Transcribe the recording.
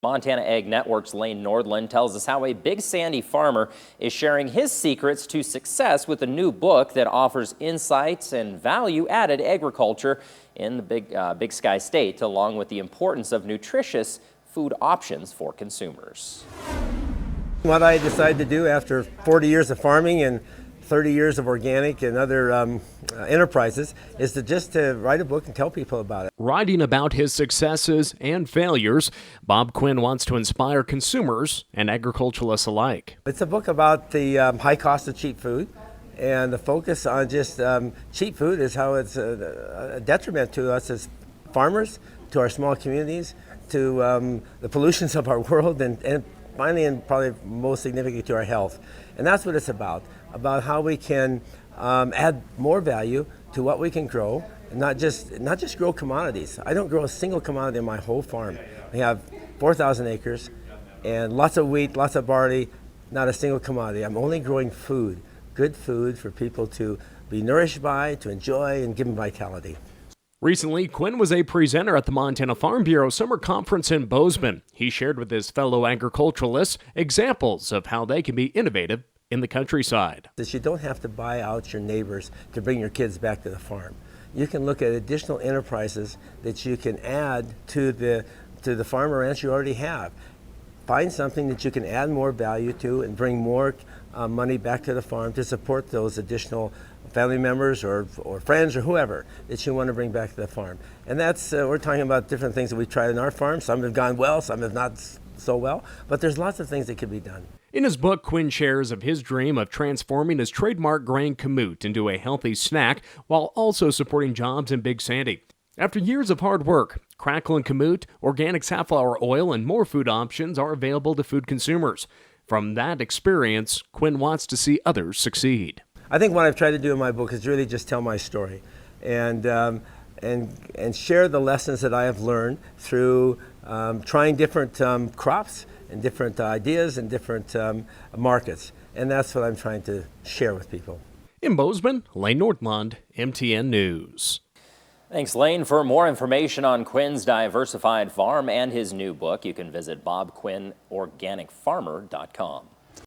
Montana Ag Network's Lane Nordland tells us how a Big Sandy farmer is sharing his secrets to success with a new book that offers insights and value-added agriculture in the Big Sky State, along with the importance of nutritious food options for consumers. What I decided to do after 40 years of farming and 30 years of organic and other enterprises is to write a book and tell people about it. Writing about his successes and failures, Bob Quinn wants to inspire consumers and agriculturalists alike. It's a book about the high cost of cheap food, and the focus on just cheap food is how it's a detriment to us as farmers, to our small communities, to the pollutions of our world, and finally, and probably most significantly, to our health. And that's what it's about how we can add more value to what we can grow, and not just grow commodities. I don't grow a single commodity on my whole farm. We have 4,000 acres and lots of wheat, lots of barley, not a single commodity. I'm only growing food, good food for people to be nourished by, to enjoy, and give them vitality. Recently, Quinn was a presenter at the Montana Farm Bureau Summer Conference in Bozeman. He shared with his fellow agriculturalists examples of how they can be innovative in the countryside. You don't have to buy out your neighbors to bring your kids back to the farm. You can look at additional enterprises that you can add to the farm or ranch you already have. Find something that you can add more value to and bring more money back to the farm to support those additional family members or friends or whoever that you want to bring back to the farm. And that's, we're talking about different things that we've tried in our farm. Some have gone well, some have not so well, but there's lots of things that can be done. In his book, Quinn shares of his dream of transforming his trademark grain kamut into a healthy snack while also supporting jobs in Big Sandy. After years of hard work, Crackling Kamut, organic safflower oil, and more food options are available to food consumers. From that experience, Quinn wants to see others succeed. I think what I've tried to do in my book is really just tell my story and share the lessons that I have learned through trying different crops and different ideas and different markets. And that's what I'm trying to share with people. In Bozeman, Lane Nordland, MTN News. Thanks, Lane. For more information on Quinn's diversified farm and his new book, you can visit bobquinnorganicfarmer.com.